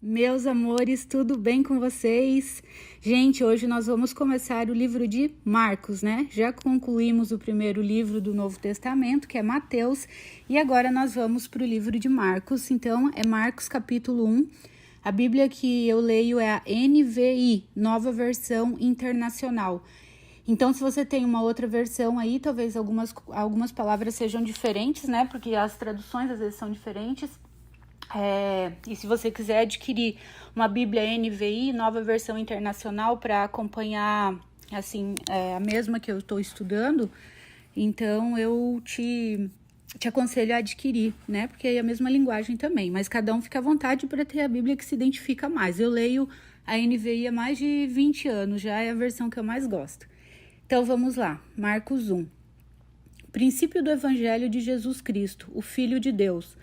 Meus amores, tudo bem com vocês? Gente, hoje nós vamos começar o livro de Marcos, né? Já concluímos o primeiro livro do Novo Testamento, que é Mateus, e agora nós vamos para o livro de Marcos. Então, é Marcos capítulo 1. A Bíblia que eu leio é a NVI, Nova Versão Internacional. Então, se você tem uma outra versão aí, talvez algumas palavras sejam diferentes, né? Porque as traduções às vezes são diferentes. E se você quiser adquirir uma Bíblia NVI, Nova Versão Internacional, para acompanhar assim, a mesma que eu estou estudando, então eu te aconselho a adquirir, né? Porque é a mesma linguagem também, mas cada um fica à vontade para ter a Bíblia que se identifica mais. Eu leio a NVI há mais de 20 anos, já é a versão que eu mais gosto. Então vamos lá, Marcos 1. Princípio do Evangelho de Jesus Cristo, o Filho de Deus.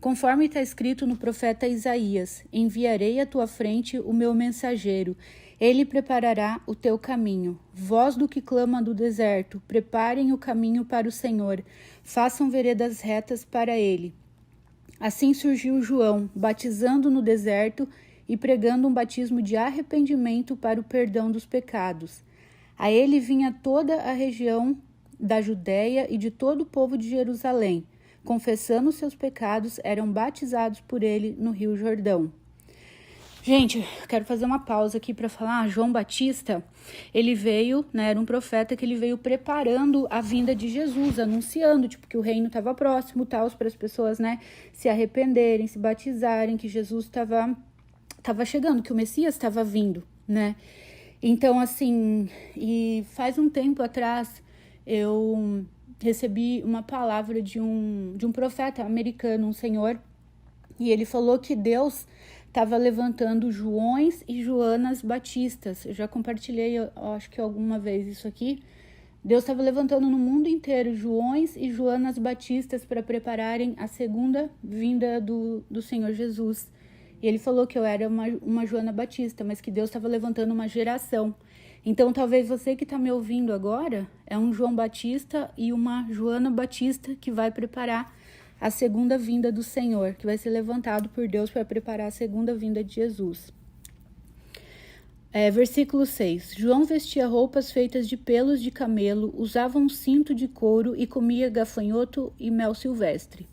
Conforme está escrito no profeta Isaías, enviarei à tua frente o meu mensageiro, ele preparará o teu caminho. Voz do que clama do deserto, preparem o caminho para o Senhor, façam veredas retas para ele. Assim surgiu João, batizando no deserto e pregando um batismo de arrependimento para o perdão dos pecados. A ele vinha toda a região da Judéia e de todo o povo de Jerusalém. Confessando seus pecados, eram batizados por ele no Rio Jordão. Gente, quero fazer uma pausa aqui para falar. João Batista, ele veio, né, era um profeta que ele veio preparando a vinda de Jesus, anunciando, que o reino estava próximo, tal, para as pessoas, né, se arrependerem, se batizarem, que Jesus estava chegando, que o Messias estava vindo, né? Então, assim, e faz um tempo atrás, eu recebi uma palavra de um profeta americano, um senhor, e ele falou que Deus estava levantando Joões e Joanas Batistas. Eu já compartilhei, eu acho que alguma vez isso aqui. Deus estava levantando no mundo inteiro Joões e Joanas Batistas para prepararem a segunda vinda do Senhor Jesus. E ele falou que eu era uma Joana Batista, mas que Deus estava levantando uma geração. Então, talvez você que está me ouvindo agora é um João Batista e uma Joana Batista que vai preparar a segunda vinda do Senhor, que vai ser levantado por Deus para preparar a segunda vinda de Jesus. Versículo 6. João vestia roupas feitas de pelos de camelo, usava um cinto de couro e comia gafanhoto e mel silvestre.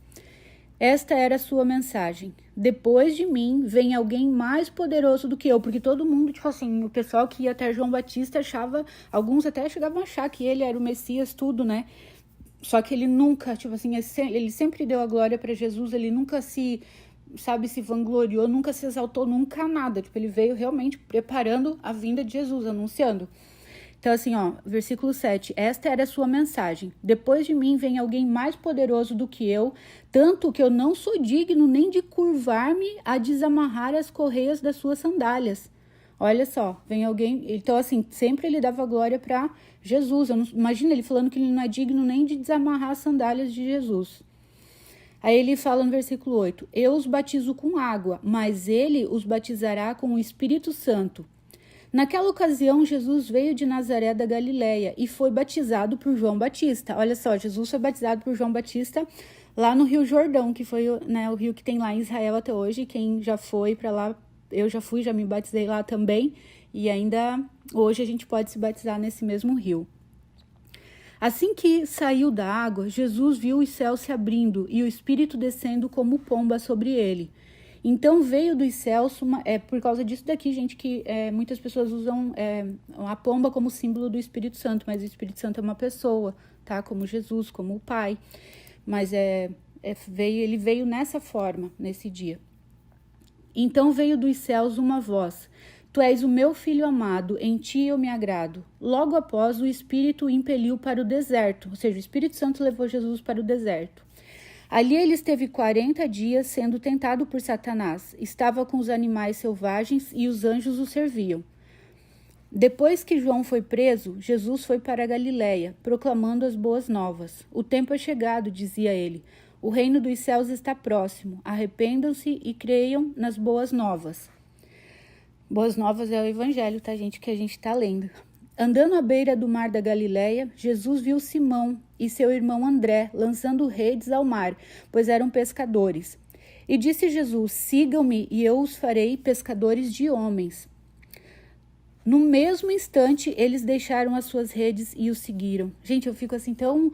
Esta era a sua mensagem. Depois de mim vem alguém mais poderoso do que eu. Porque todo mundo, o pessoal que ia até João Batista achava, alguns até chegavam a achar que ele era o Messias, tudo, né? Só que ele nunca, ele sempre deu a glória para Jesus, ele nunca se vangloriou, nunca se exaltou, nunca nada. Ele veio realmente preparando a vinda de Jesus, anunciando. Então, versículo 7, esta era a sua mensagem. Depois de mim vem alguém mais poderoso do que eu, tanto que eu não sou digno nem de curvar-me a desamarrar as correias das suas sandálias. Olha só, vem alguém... Então, sempre ele dava glória para Jesus. Imagina ele falando que ele não é digno nem de desamarrar as sandálias de Jesus. Aí ele fala no versículo 8, eu os batizo com água, mas ele os batizará com o Espírito Santo. Naquela ocasião, Jesus veio de Nazaré da Galileia e foi batizado por João Batista. Olha só, Jesus foi batizado por João Batista lá no Rio Jordão, que foi, né, o rio que tem lá em Israel até hoje. Quem já foi para lá, eu já fui, já me batizei lá também. E ainda hoje a gente pode se batizar nesse mesmo rio. Assim que saiu da água, Jesus viu os céus se abrindo e o Espírito descendo como pomba sobre ele. Então veio dos céus, por causa disso daqui, gente, que muitas pessoas usam a pomba como símbolo do Espírito Santo, mas o Espírito Santo é uma pessoa, tá? Como Jesus, como o Pai. Mas ele veio nessa forma, nesse dia. Então veio dos céus uma voz, tu és o meu filho amado, em ti eu me agrado. Logo após, o Espírito o impeliu para o deserto, ou seja, o Espírito Santo levou Jesus para o deserto. Ali ele esteve 40 dias sendo tentado por Satanás. Estava com os animais selvagens e os anjos o serviam. Depois que João foi preso, Jesus foi para a Galileia, proclamando as boas novas. O tempo é chegado, dizia ele. O reino dos céus está próximo. Arrependam-se e creiam nas boas novas. Boas novas é o evangelho, tá, gente? Que a gente está lendo. Andando à beira do mar da Galileia, Jesus viu Simão e seu irmão André lançando redes ao mar, pois eram pescadores. E disse Jesus: sigam-me e eu os farei pescadores de homens. No mesmo instante, eles deixaram as suas redes e o seguiram. Gente, eu fico assim tão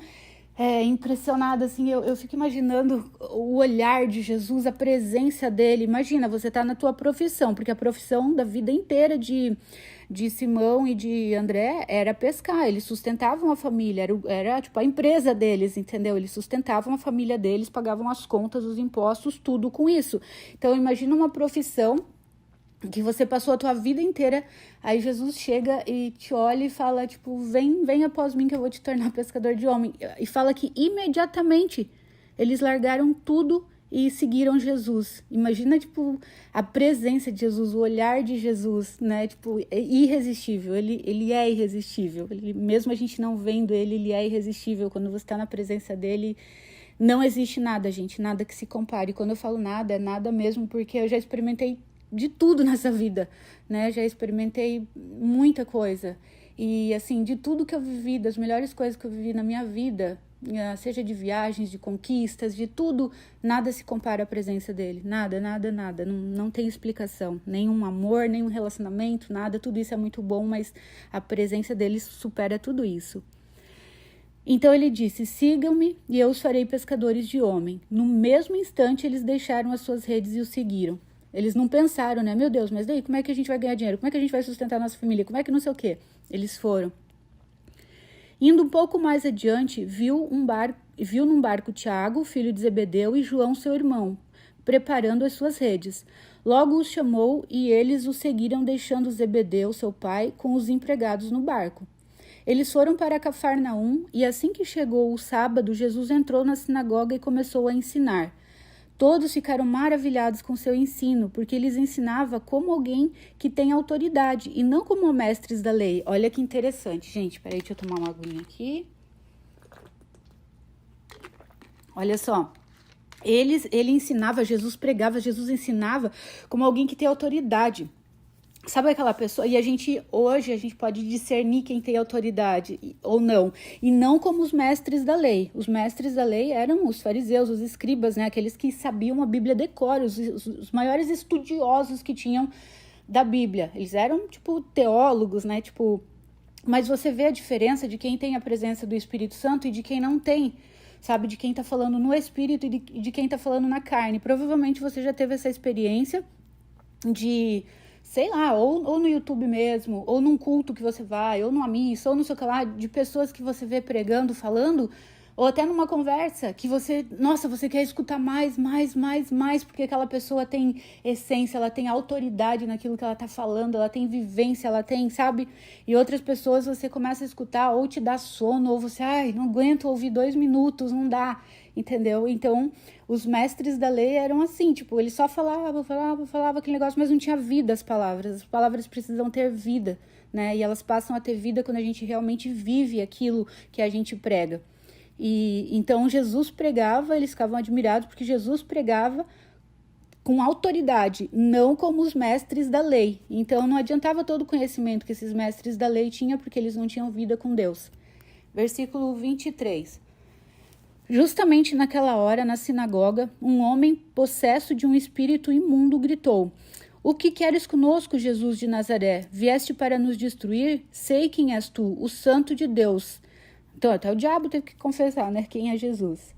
impressionada, assim, eu fico imaginando o olhar de Jesus, a presença dele. Imagina, você tá na tua profissão, porque a profissão da vida inteira de Simão e de André era pescar, eles sustentavam a família, era tipo a empresa deles, entendeu? Eles sustentavam a família deles, pagavam as contas, os impostos, tudo com isso. Então, imagina uma profissão que você passou a tua vida inteira, aí Jesus chega e te olha e fala, tipo, vem após mim que eu vou te tornar pescador de homem. E fala que imediatamente eles largaram tudo e seguiram Jesus. Imagina, tipo, a presença de Jesus, o olhar de Jesus, né? Tipo, é irresistível, ele é irresistível. Mesmo a gente não vendo ele é irresistível. Quando você está na presença dele, não existe nada, gente, nada que se compare. Quando eu falo nada, é nada mesmo, porque eu já experimentei de tudo nessa vida, né? Já experimentei muita coisa. E, assim, de tudo que eu vivi, das melhores coisas que eu vivi na minha vida, seja de viagens, de conquistas, de tudo, nada se compara à presença dele. Nada. Não tem explicação. Nenhum amor, nenhum relacionamento, nada. Tudo isso é muito bom, mas a presença dele supera tudo isso. Então ele disse: sigam-me e eu os farei pescadores de homem. No mesmo instante, eles deixaram as suas redes e o seguiram. Eles não pensaram, né? Meu Deus, mas daí como é que a gente vai ganhar dinheiro? Como é que a gente vai sustentar a nossa família? Como é que não sei o quê? Eles foram. Indo um pouco mais adiante, viu num barco Tiago, filho de Zebedeu, e João, seu irmão, preparando as suas redes. Logo os chamou e eles o seguiram, deixando Zebedeu, seu pai, com os empregados no barco. Eles foram para Cafarnaum e assim que chegou o sábado, Jesus entrou na sinagoga e começou a ensinar. Todos ficaram maravilhados com seu ensino, porque eles ensinava como alguém que tem autoridade e não como mestres da lei. Olha que interessante, gente. Peraí, deixa eu tomar uma aguinha aqui. Olha só. Ele ensinava, Jesus pregava, Jesus ensinava como alguém que tem autoridade. Sabe aquela pessoa? E hoje a gente pode discernir quem tem autoridade ou não. E não como os mestres da lei. Os mestres da lei eram os fariseus, os escribas, né? Aqueles que sabiam a Bíblia de cor, os maiores estudiosos que tinham da Bíblia. Eles eram, tipo, teólogos, né? Tipo, mas você vê a diferença de quem tem a presença do Espírito Santo e de quem não tem. Sabe? De quem tá falando no Espírito e de quem tá falando na carne. Provavelmente você já teve essa experiência de... sei lá, ou no YouTube mesmo, ou num culto que você vai, ou numa missa, ou não sei o que lá, de pessoas que você vê pregando, falando, ou até numa conversa que você quer escutar mais, porque aquela pessoa tem essência, ela tem autoridade naquilo que ela tá falando, ela tem vivência, ela tem, sabe? E outras pessoas você começa a escutar, ou te dá sono, ou você, não aguento ouvir 2 minutos, não dá, entendeu? Então, os mestres da lei eram assim, tipo, eles só falavam aquele negócio, mas não tinha vida as palavras precisam ter vida, né? E elas passam a ter vida quando a gente realmente vive aquilo que a gente prega. E então Jesus pregava, eles ficavam admirados porque Jesus pregava com autoridade, não como os mestres da lei. Então não adiantava todo o conhecimento que esses mestres da lei tinham, porque eles não tinham vida com Deus. Versículo 23. Justamente naquela hora, na sinagoga, um homem possesso de um espírito imundo gritou: o que queres conosco, Jesus de Nazaré? Vieste para nos destruir? Sei quem és tu, o Santo de Deus. Então, até o diabo teve que confessar, né? Quem é Jesus?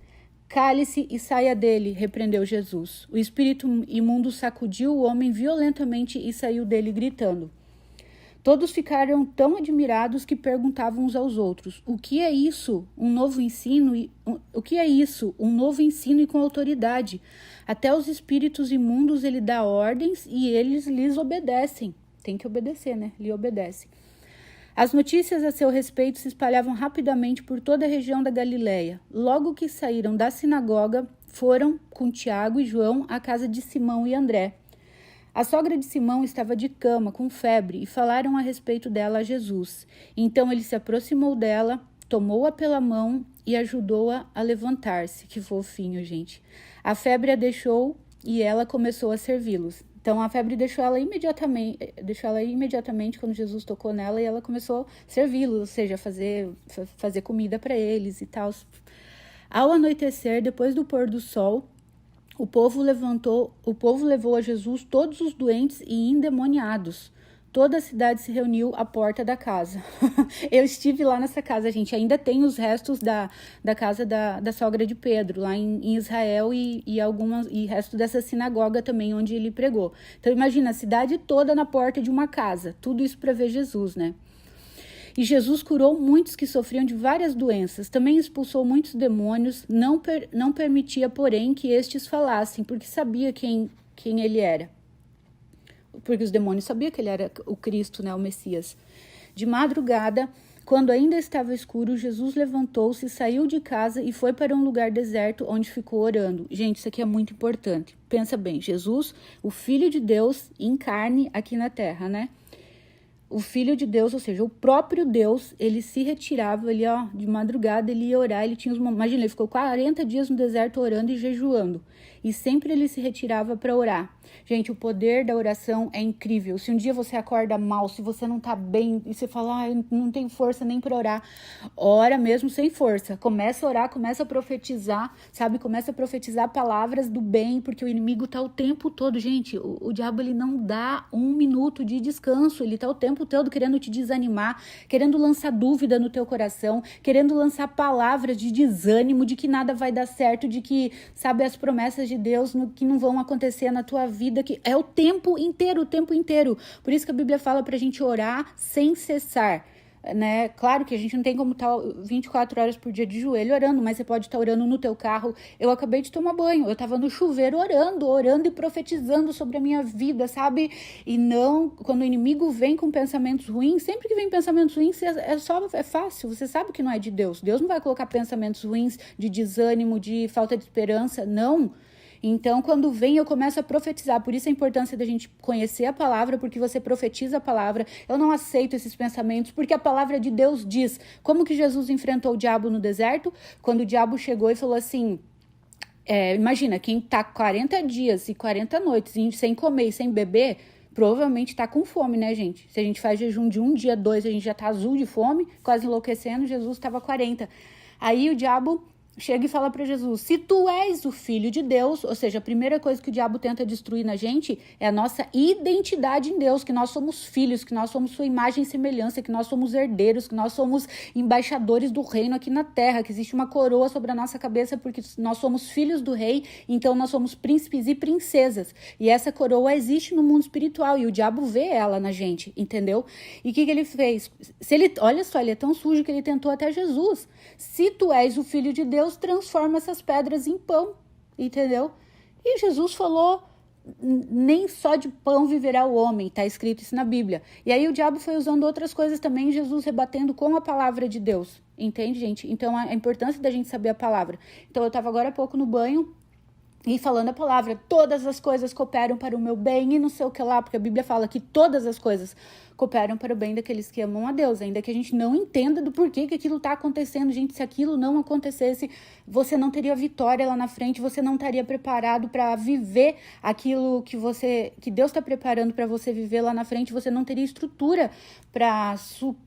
Cale-se e saia dele, repreendeu Jesus. O espírito imundo sacudiu o homem violentamente e saiu dele gritando. Todos ficaram tão admirados que perguntavam uns aos outros: o que é isso? Um novo ensino? O que é isso? Um novo ensino e com autoridade. Até os espíritos imundos ele dá ordens e eles lhes obedecem. Tem que obedecer, né? Lhe obedecem. As notícias a seu respeito se espalhavam rapidamente por toda a região da Galileia. Logo que saíram da sinagoga, foram com Tiago e João à casa de Simão e André. A sogra de Simão estava de cama, com febre, e falaram a respeito dela a Jesus. Então ele se aproximou dela, tomou-a pela mão e ajudou-a a levantar-se. Que fofinho, gente. A febre a deixou e ela começou a servi-los. Então a febre deixou ela imediatamente quando Jesus tocou nela e ela começou a servi-los, ou seja, fazer comida para eles e tal. Ao anoitecer, depois do pôr do sol, O povo levou a Jesus todos os doentes e endemoniados. Toda a cidade se reuniu à porta da casa. Eu estive lá nessa casa, gente. Ainda tem os restos da casa da sogra de Pedro, lá em Israel, e resto dessa sinagoga também, onde ele pregou. Então, imagina, a cidade toda na porta de uma casa. Tudo isso para ver Jesus, né? E Jesus curou muitos que sofriam de várias doenças. Também expulsou muitos demônios. Não permitia, porém, que estes falassem, porque sabia quem ele era. Porque os demônios sabiam que ele era o Cristo, né, o Messias. De madrugada, quando ainda estava escuro, Jesus levantou-se, saiu de casa e foi para um lugar deserto, onde ficou orando. Gente, isso aqui é muito importante. Pensa bem, Jesus, o Filho de Deus, em carne aqui na terra, né? O Filho de Deus, ou seja, o próprio Deus, ele se retirava, de madrugada, ele ia orar, imagina, ele ficou 40 dias no deserto orando e jejuando. E sempre ele se retirava para orar. Gente, o poder da oração é incrível. Se um dia você acorda mal, se você não tá bem, e você fala, não tenho força nem para orar, ora mesmo sem força. Começa a orar, começa a profetizar, sabe? Começa a profetizar palavras do bem, porque o inimigo tá o tempo todo. Gente, o diabo, ele não dá um minuto de descanso, ele tá o tempo todo querendo te desanimar, querendo lançar dúvida no teu coração, querendo lançar palavras de desânimo, de que nada vai dar certo, de que, sabe, as promessas de Deus que não vão acontecer na tua vida, que é o tempo inteiro, o tempo inteiro. Por isso que a Bíblia fala pra gente orar sem cessar, né? Claro que a gente não tem como estar 24 horas por dia de joelho orando, mas você pode estar orando no teu carro. Eu acabei de tomar banho, eu estava no chuveiro orando e profetizando sobre a minha vida, sabe? E não, quando o inimigo vem com pensamentos ruins, sempre que vem pensamentos ruins, é fácil, você sabe que não é de Deus. Deus não vai colocar pensamentos ruins de desânimo, de falta de esperança, não. Então, quando vem, eu começo a profetizar. Por isso a importância da gente conhecer a palavra, porque você profetiza a palavra. Eu não aceito esses pensamentos, porque a palavra de Deus diz. Como que Jesus enfrentou o diabo no deserto? Quando o diabo chegou e falou assim, imagina, quem tá 40 dias e 40 noites sem comer e sem beber, provavelmente tá com fome, né, gente? Se a gente faz jejum de 1 dia, 2, a gente já tá azul de fome, quase enlouquecendo, Jesus estava 40. Aí o diabo chega e fala para Jesus, se tu és o Filho de Deus, ou seja, a primeira coisa que o diabo tenta destruir na gente é a nossa identidade em Deus, que nós somos filhos, que nós somos sua imagem e semelhança, que nós somos herdeiros, que nós somos embaixadores do reino aqui na terra, que existe uma coroa sobre a nossa cabeça porque nós somos filhos do rei, então nós somos príncipes e princesas. E essa coroa existe no mundo espiritual e o diabo vê ela na gente, entendeu? E o que ele fez? Olha só, ele é tão sujo que ele tentou até Jesus. Se tu és o Filho de Deus, transforma essas pedras em pão, entendeu? E Jesus falou, nem só de pão viverá o homem, tá escrito isso na Bíblia. E aí o diabo foi usando outras coisas também, Jesus rebatendo com a palavra de Deus, entende, gente? Então a importância da gente saber a palavra. Então eu tava agora há pouco no banho, e falando a palavra, todas as coisas cooperam para o meu bem e não sei o que lá, porque a Bíblia fala que todas as coisas cooperam para o bem daqueles que amam a Deus, ainda que a gente não entenda do porquê que aquilo está acontecendo. Gente, se aquilo não acontecesse, você não teria vitória lá na frente, você não estaria preparado para viver aquilo que Deus está preparando para você viver lá na frente, você não teria estrutura para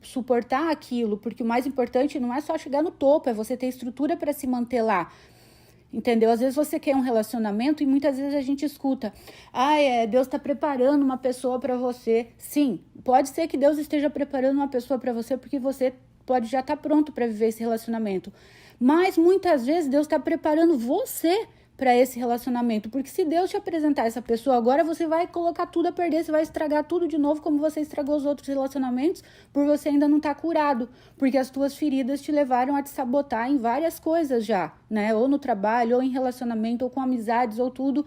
suportar aquilo, porque o mais importante não é só chegar no topo, é você ter estrutura para se manter lá. Entendeu? Às vezes você quer um relacionamento e muitas vezes a gente escuta, Deus está preparando uma pessoa para você. Sim, pode ser que Deus esteja preparando uma pessoa para você porque você pode já estar pronto para viver esse relacionamento. Mas muitas vezes Deus está preparando você para esse relacionamento, porque se Deus te apresentar essa pessoa agora, você vai colocar tudo a perder, você vai estragar tudo de novo, como você estragou os outros relacionamentos, por você ainda não estar curado, porque as tuas feridas te levaram a te sabotar em várias coisas já, né, ou no trabalho, ou em relacionamento, ou com amizades, ou tudo.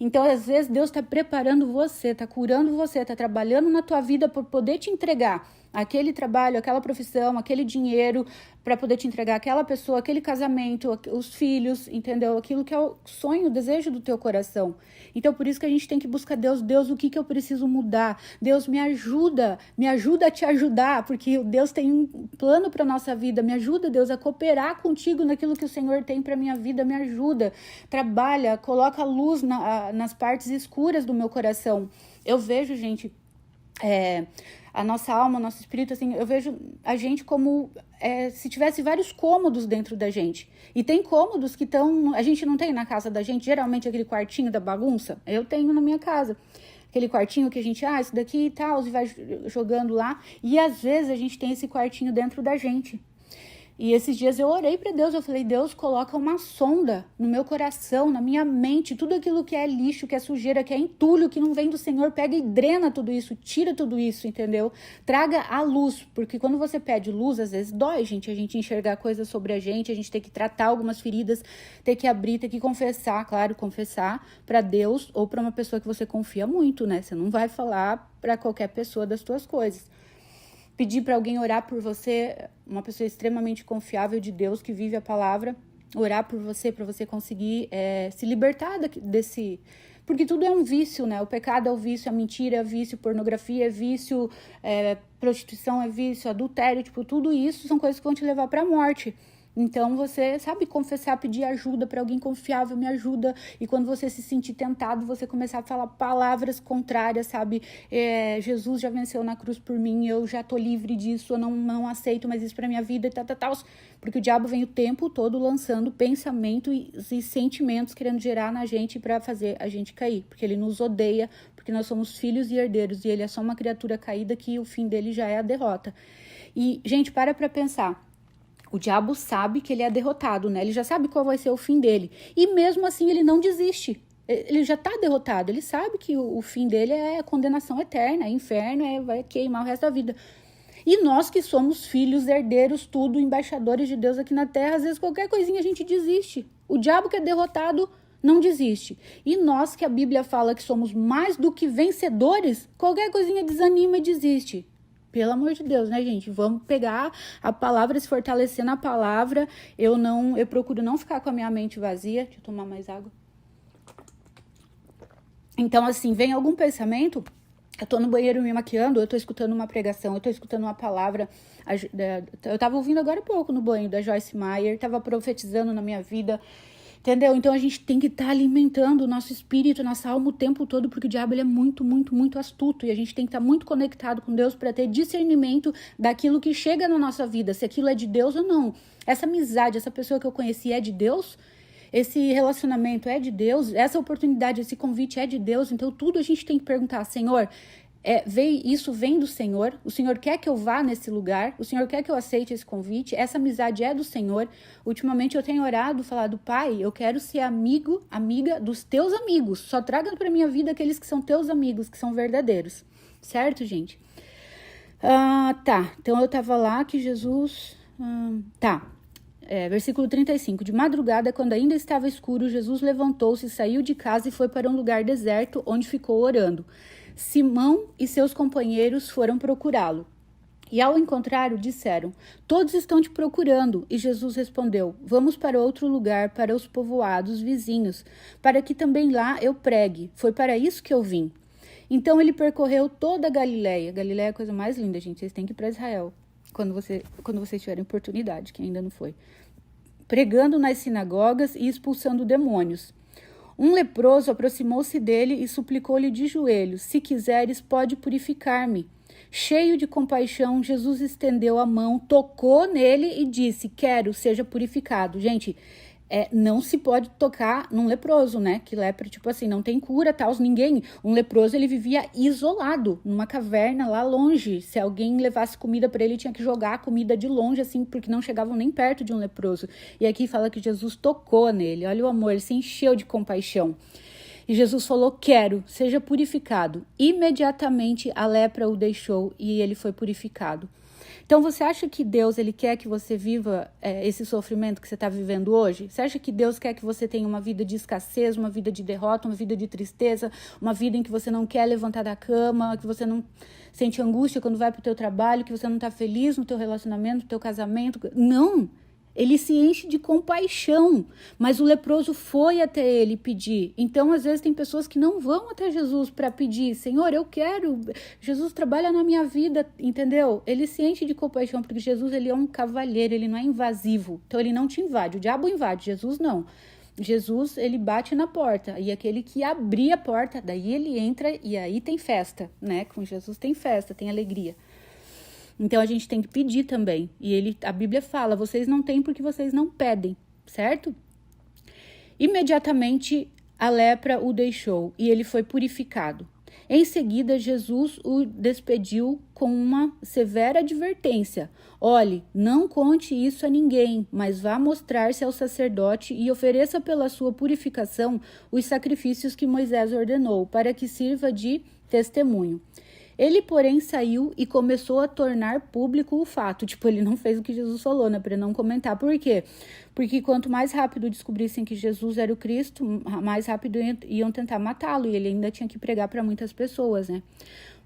Então, às vezes, Deus está preparando você, está curando você, está trabalhando na tua vida por poder te entregar aquele trabalho, aquela profissão, aquele dinheiro, para poder te entregar aquela pessoa, aquele casamento, os filhos, entendeu? Aquilo que é o sonho, o desejo do teu coração. Então, por isso que a gente tem que buscar Deus. Deus, o que eu preciso mudar? Deus, me ajuda a te ajudar, porque Deus tem um plano para nossa vida. Me ajuda, Deus, a cooperar contigo naquilo que o Senhor tem para minha vida. Me ajuda, trabalha, coloca luz nas partes escuras do meu coração. Eu vejo, gente, a nossa alma, o nosso espírito, assim, eu vejo a gente como se tivesse vários cômodos dentro da gente. E tem cômodos que a gente não tem na casa da gente, geralmente aquele quartinho da bagunça, eu tenho na minha casa. Aquele quartinho que a gente, isso daqui e tal, e vai jogando lá. E às vezes a gente tem esse quartinho dentro da gente. E esses dias eu orei para Deus, eu falei, Deus, coloca uma sonda no meu coração, na minha mente, tudo aquilo que é lixo, que é sujeira, que é entulho, que não vem do Senhor, pega e drena tudo isso, tira tudo isso, entendeu? Traga a luz, porque quando você pede luz, às vezes dói, gente, a gente enxergar coisas sobre a gente tem que tratar algumas feridas, ter que abrir, ter que confessar, claro, confessar para Deus ou para uma pessoa que você confia muito, né? Você não vai falar para qualquer pessoa das suas coisas. Pedir para alguém orar por você, uma pessoa extremamente confiável de Deus, que vive a palavra, orar por você, para você conseguir se libertar desse... Porque tudo é um vício, né? O pecado é o vício, a mentira é vício, pornografia é vício, prostituição é vício, adultério, tudo isso são coisas que vão te levar para a morte. Então você sabe confessar, pedir ajuda para alguém confiável, me ajuda. E quando você se sentir tentado, você começar a falar palavras contrárias, sabe? Jesus já venceu na cruz por mim, eu já tô livre disso, eu não aceito mais isso pra minha vida e tal. Porque o diabo vem o tempo todo lançando pensamentos e sentimentos querendo gerar na gente para fazer a gente cair. Porque ele nos odeia, porque nós somos filhos e herdeiros e ele é só uma criatura caída que o fim dele já é a derrota. E, gente, para pensar. O diabo sabe que ele é derrotado, né? Ele já sabe qual vai ser o fim dele. E mesmo assim ele não desiste. Ele já está derrotado. Ele sabe que o fim dele é condenação eterna, é inferno, vai queimar o resto da vida. E nós que somos filhos, herdeiros, tudo, embaixadores de Deus aqui na terra, às vezes qualquer coisinha a gente desiste. O diabo que é derrotado não desiste. E nós que a Bíblia fala que somos mais do que vencedores, qualquer coisinha desanima e desiste. Pelo amor de Deus, né, gente? Vamos pegar a palavra, se fortalecer na palavra. Eu procuro não ficar com a minha mente vazia. Deixa eu tomar mais água. Então, assim, vem algum pensamento, eu tô no banheiro me maquiando, eu tô escutando uma pregação, eu tô escutando uma palavra. Eu tava ouvindo agora há pouco no banho da Joyce Meyer, tava profetizando na minha vida. Entendeu? Então a gente tem que estar alimentando o nosso espírito, nossa alma o tempo todo, porque o diabo ele é muito, muito, muito astuto. E a gente tem que estar muito conectado com Deus para ter discernimento daquilo que chega na nossa vida, se aquilo é de Deus ou não. Essa amizade, essa pessoa que eu conheci é de Deus? Esse relacionamento é de Deus? Essa oportunidade, esse convite é de Deus? Então tudo a gente tem que perguntar, Senhor, isso vem do Senhor? O Senhor quer que eu vá nesse lugar? O Senhor quer que eu aceite esse convite? Essa amizade é do Senhor? Ultimamente eu tenho orado, falado, Pai, eu quero ser amiga dos teus amigos. Só traga para minha vida aqueles que são teus amigos, que são verdadeiros. Certo, gente? Tá. Então eu tava lá que Jesus... versículo 35. De madrugada, quando ainda estava escuro, Jesus levantou-se, saiu de casa e foi para um lugar deserto, onde ficou orando. Simão e seus companheiros foram procurá-lo. E ao encontrá-lo, disseram, todos estão te procurando. E Jesus respondeu, vamos para outro lugar, para os povoados vizinhos, para que também lá eu pregue. Foi para isso que eu vim. Então ele percorreu toda a Galileia. Galileia é a coisa mais linda, gente. Vocês têm que ir para Israel, quando vocês tiverem oportunidade, que ainda não foi. Pregando nas sinagogas e expulsando demônios. Um leproso aproximou-se dele e suplicou-lhe de joelhos, se quiseres, pode purificar-me. Cheio de compaixão, Jesus estendeu a mão, tocou nele e disse, quero, seja purificado. Gente, não se pode tocar num leproso, né? Que lepra, não tem cura, tal, ninguém. Um leproso, ele vivia isolado, numa caverna lá longe. Se alguém levasse comida para ele, tinha que jogar a comida de longe, assim, porque não chegavam nem perto de um leproso. E aqui fala que Jesus tocou nele. Olha o amor, ele se encheu de compaixão. E Jesus falou, quero, seja purificado. Imediatamente a lepra o deixou e ele foi purificado. Então, você acha que Deus ele quer que você viva esse sofrimento que você está vivendo hoje? Você acha que Deus quer que você tenha uma vida de escassez, uma vida de derrota, uma vida de tristeza, uma vida em que você não quer levantar da cama, que você não sente angústia quando vai para o teu trabalho, que você não está feliz no teu relacionamento, no teu casamento? Não! Ele se enche de compaixão, mas o leproso foi até ele pedir. Então, às vezes, tem pessoas que não vão até Jesus para pedir, Senhor, eu quero, Jesus trabalha na minha vida, entendeu? Ele se enche de compaixão, porque Jesus ele é um cavalheiro, ele não é invasivo. Então, ele não te invade, o diabo invade, Jesus não. Jesus, ele bate na porta, e aquele que abrir a porta, daí ele entra e aí tem festa, né? Com Jesus tem festa, tem alegria. Então a gente tem que pedir também. E a Bíblia fala, vocês não têm porque vocês não pedem, certo? Imediatamente a lepra o deixou e ele foi purificado. Em seguida, Jesus o despediu com uma severa advertência. Olhe, não conte isso a ninguém, mas vá mostrar-se ao sacerdote e ofereça pela sua purificação os sacrifícios que Moisés ordenou, para que sirva de testemunho. Ele, porém, saiu e começou a tornar público o fato. Tipo, ele não fez o que Jesus falou, né? Para não comentar. Por quê? Porque quanto mais rápido descobrissem que Jesus era o Cristo, mais rápido iam tentar matá-lo. E ele ainda tinha que pregar para muitas pessoas, né?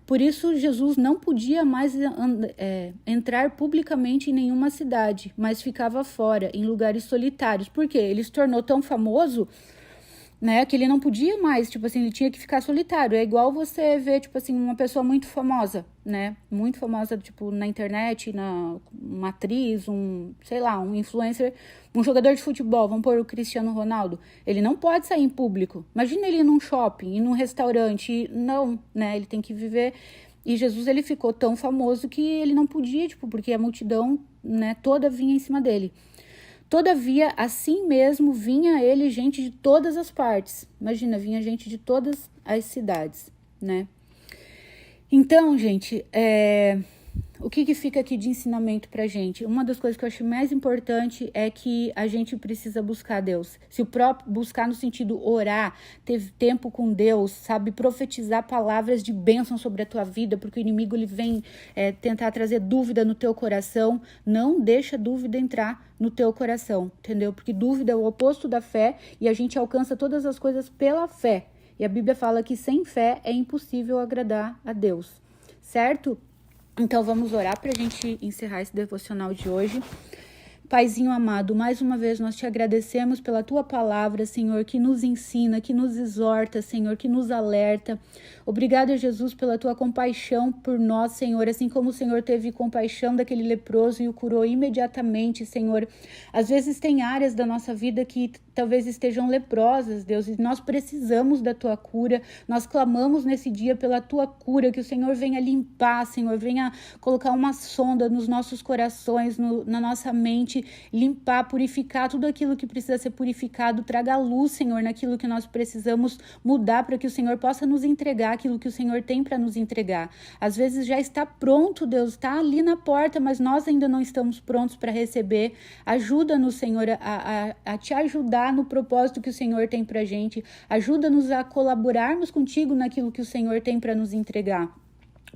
Por isso, Jesus não podia mais entrar publicamente em nenhuma cidade, mas ficava fora, em lugares solitários. Por quê? Ele se tornou tão famoso, né, que ele não podia mais, tipo assim, ele tinha que ficar solitário. É igual você ver, tipo assim, uma pessoa muito famosa, né, muito famosa, tipo, na internet, uma atriz, sei lá, um influencer, um jogador de futebol, vamos pôr o Cristiano Ronaldo, ele não pode sair em público. Imagina ele ir num shopping, ir num restaurante, não, né, ele tem que viver. E Jesus, ele ficou tão famoso que ele não podia, tipo, porque a multidão, né, toda vinha em cima dele. Todavia, assim mesmo, vinha ele gente de todas as partes. Imagina, vinha gente de todas as cidades, né? Então, gente, o que fica aqui de ensinamento pra gente? Uma das coisas que eu acho mais importante é que a gente precisa buscar Deus. Se o próprio buscar no sentido orar, ter tempo com Deus, sabe, profetizar palavras de bênção sobre a tua vida, porque o inimigo ele vem tentar trazer dúvida no teu coração. Não deixa dúvida entrar no teu coração, entendeu? Porque dúvida é o oposto da fé e a gente alcança todas as coisas pela fé. E a Bíblia fala que sem fé é impossível agradar a Deus, certo? Então vamos orar para a gente encerrar esse devocional de hoje. Paizinho amado, mais uma vez nós te agradecemos pela tua palavra, Senhor, que nos ensina, que nos exorta, Senhor, que nos alerta. Obrigada, Jesus, pela tua compaixão por nós, Senhor, assim como o Senhor teve compaixão daquele leproso e o curou imediatamente, Senhor. Às vezes tem áreas da nossa vida que talvez estejam leprosas, Deus, e nós precisamos da tua cura. Nós clamamos nesse dia pela tua cura, que o Senhor venha limpar, Senhor, venha colocar uma sonda nos nossos corações, na nossa mente, limpar, purificar tudo aquilo que precisa ser purificado. Traga luz, Senhor, naquilo que nós precisamos mudar, para que o Senhor possa nos entregar aquilo que o Senhor tem para nos entregar. Às vezes já está pronto, Deus, está ali na porta, mas nós ainda não estamos prontos para receber. Ajuda-nos, Senhor, a te ajudar no propósito que o Senhor tem pra gente. Ajuda-nos a colaborarmos contigo naquilo que o Senhor tem para nos entregar.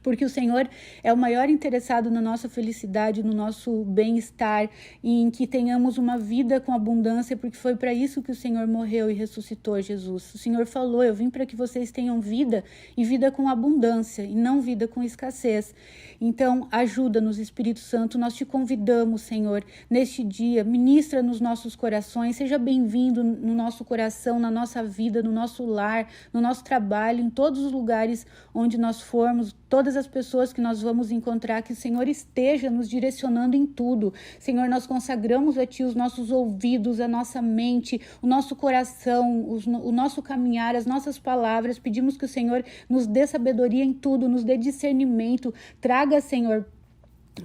Porque o Senhor é o maior interessado na nossa felicidade, no nosso bem-estar, e em que tenhamos uma vida com abundância, porque foi para isso que o Senhor morreu e ressuscitou, Jesus. O Senhor falou, eu vim para que vocês tenham vida, e vida com abundância, e não vida com escassez. Então, ajuda-nos, Espírito Santo, nós te convidamos, Senhor, neste dia, ministra nos nossos corações, seja bem-vindo no nosso coração, na nossa vida, no nosso lar, no nosso trabalho, em todos os lugares onde nós formos, todas as pessoas que nós vamos encontrar, que o Senhor esteja nos direcionando em tudo. Senhor, nós consagramos a Ti os nossos ouvidos, a nossa mente, o nosso coração, o nosso caminhar, as nossas palavras. Pedimos que o Senhor nos dê sabedoria em tudo, nos dê discernimento. Traga, Senhor,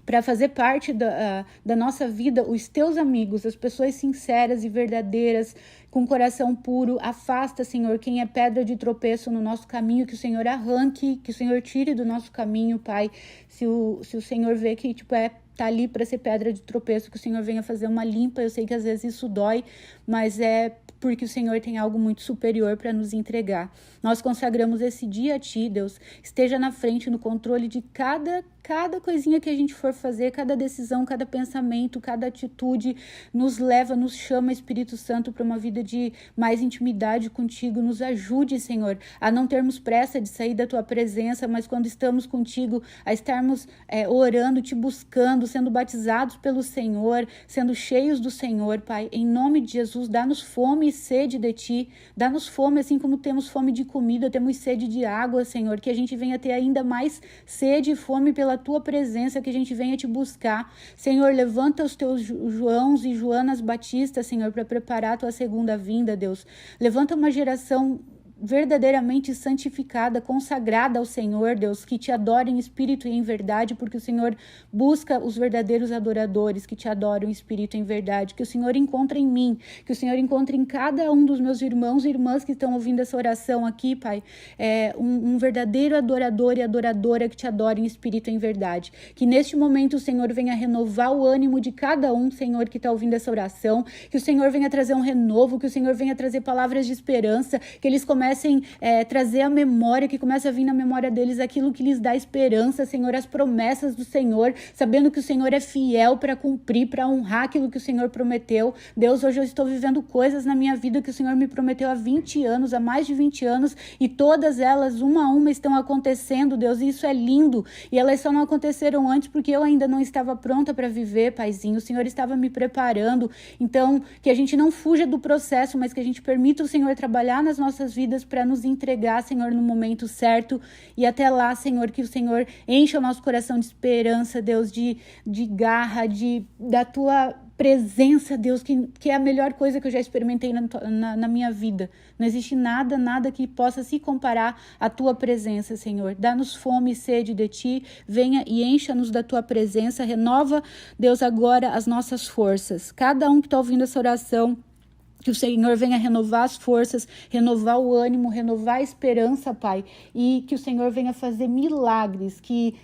para fazer parte da nossa vida, os teus amigos, as pessoas sinceras e verdadeiras, com coração puro. Afasta, Senhor, quem é pedra de tropeço no nosso caminho, que o Senhor arranque, que o Senhor tire do nosso caminho, Pai. Se o Senhor vê que tá ali para ser pedra de tropeço, que o Senhor venha fazer uma limpa. Eu sei que às vezes isso dói, mas é porque o Senhor tem algo muito superior para nos entregar. Nós consagramos esse dia a Ti, Deus. Esteja na frente, no controle de cada coisinha que a gente for fazer, cada decisão, cada pensamento, cada atitude. Nos leva, nos chama, Espírito Santo, para uma vida de mais intimidade contigo. Nos ajude, Senhor, a não termos pressa de sair da Tua presença, mas quando estamos contigo, a estarmos orando, Te buscando, sendo batizados pelo Senhor, sendo cheios do Senhor, Pai. Em nome de Jesus, dá-nos fome e sede de Ti, dá-nos fome, assim como temos fome de comida, temos sede de água, Senhor, que a gente venha ter ainda mais sede e fome pela Tua presença, que a gente venha Te buscar. Senhor, levanta os Teus Joãos e Joanas Batistas, Senhor, para preparar a Tua segunda vinda, Deus. Levanta uma geração verdadeiramente santificada, consagrada ao Senhor, Deus, que Te adora em espírito e em verdade, porque o Senhor busca os verdadeiros adoradores que Te adoram em espírito e em verdade, que o Senhor encontre em mim, que o Senhor encontre em cada um dos meus irmãos e irmãs que estão ouvindo essa oração aqui, Pai, um verdadeiro adorador e adoradora que Te adora em espírito e em verdade, que neste momento o Senhor venha renovar o ânimo de cada um, Senhor, que está ouvindo essa oração, que o Senhor venha trazer um renovo, que o Senhor venha trazer palavras de esperança, que eles comecem trazer a memória, que comece a vir na memória deles aquilo que lhes dá esperança, Senhor, as promessas do Senhor, sabendo que o Senhor é fiel para cumprir, para honrar aquilo que o Senhor prometeu. Deus, hoje eu estou vivendo coisas na minha vida que o Senhor me prometeu há 20 anos, há mais de 20 anos, e todas elas, uma a uma, estão acontecendo, Deus, e isso é lindo, e elas só não aconteceram antes porque eu ainda não estava pronta para viver, Paizinho, o Senhor estava me preparando. Então, que a gente não fuja do processo, mas que a gente permita o Senhor trabalhar nas nossas vidas para nos entregar, Senhor, no momento certo, e até lá, Senhor, que o Senhor encha o nosso coração de esperança, Deus, de garra, da Tua presença, Deus, que é a melhor coisa que eu já experimentei na minha vida. Não existe nada que possa se comparar à Tua presença, Senhor. Dá-nos fome e sede de Ti, venha e encha-nos da Tua presença, renova, Deus, agora as nossas forças. Cada um que está ouvindo essa oração, que o Senhor venha renovar as forças, renovar o ânimo, renovar a esperança, Pai, e que o Senhor venha fazer milagres, que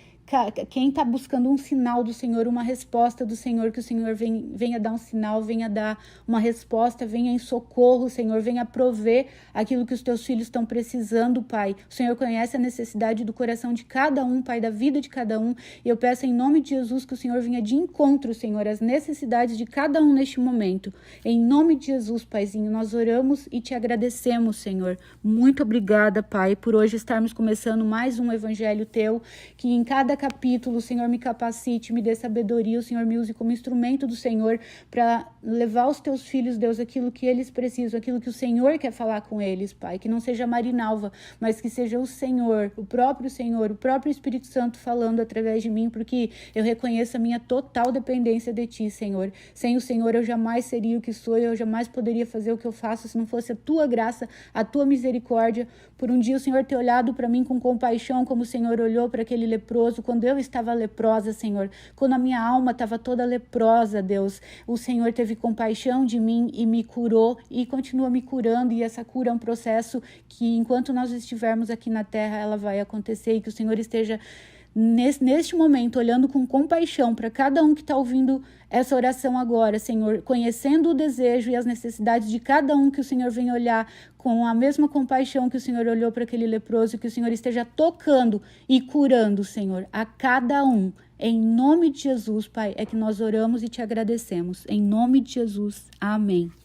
quem está buscando um sinal do Senhor, uma resposta do Senhor, que o Senhor venha dar um sinal, venha dar uma resposta, venha em socorro, Senhor, venha prover aquilo que os Teus filhos estão precisando, Pai. O Senhor conhece a necessidade do coração de cada um, Pai, da vida de cada um, e eu peço em nome de Jesus que o Senhor venha de encontro, Senhor, às necessidades de cada um neste momento. Em nome de Jesus, Paizinho, nós oramos e Te agradecemos, Senhor. Muito obrigada, Pai, por hoje estarmos começando mais um Evangelho Teu, que em cada capítulo o Senhor me capacite, me dê sabedoria, o Senhor me use como instrumento do Senhor para levar aos Teus filhos, Deus, aquilo que eles precisam, aquilo que o Senhor quer falar com eles, Pai, que não seja Marinalva, mas que seja o Senhor, o próprio Espírito Santo falando através de mim, porque eu reconheço a minha total dependência de Ti, Senhor. Sem o Senhor eu jamais seria o que sou, eu jamais poderia fazer o que eu faço se não fosse a Tua graça, a Tua misericórdia. Por um dia o Senhor ter olhado para mim com compaixão, como o Senhor olhou para aquele leproso, quando eu estava leprosa, Senhor, quando a minha alma estava toda leprosa, Deus, o Senhor teve compaixão de mim e me curou e continua me curando, e essa cura é um processo que enquanto nós estivermos aqui na terra, ela vai acontecer, e que o Senhor esteja neste momento olhando com compaixão para cada um que está ouvindo essa oração agora, Senhor, conhecendo o desejo e as necessidades de cada um, que o Senhor venha olhar com a mesma compaixão que o Senhor olhou para aquele leproso, que o Senhor esteja tocando e curando, Senhor, a cada um. Em nome de Jesus, Pai, é que nós oramos e Te agradecemos. Em nome de Jesus, amém.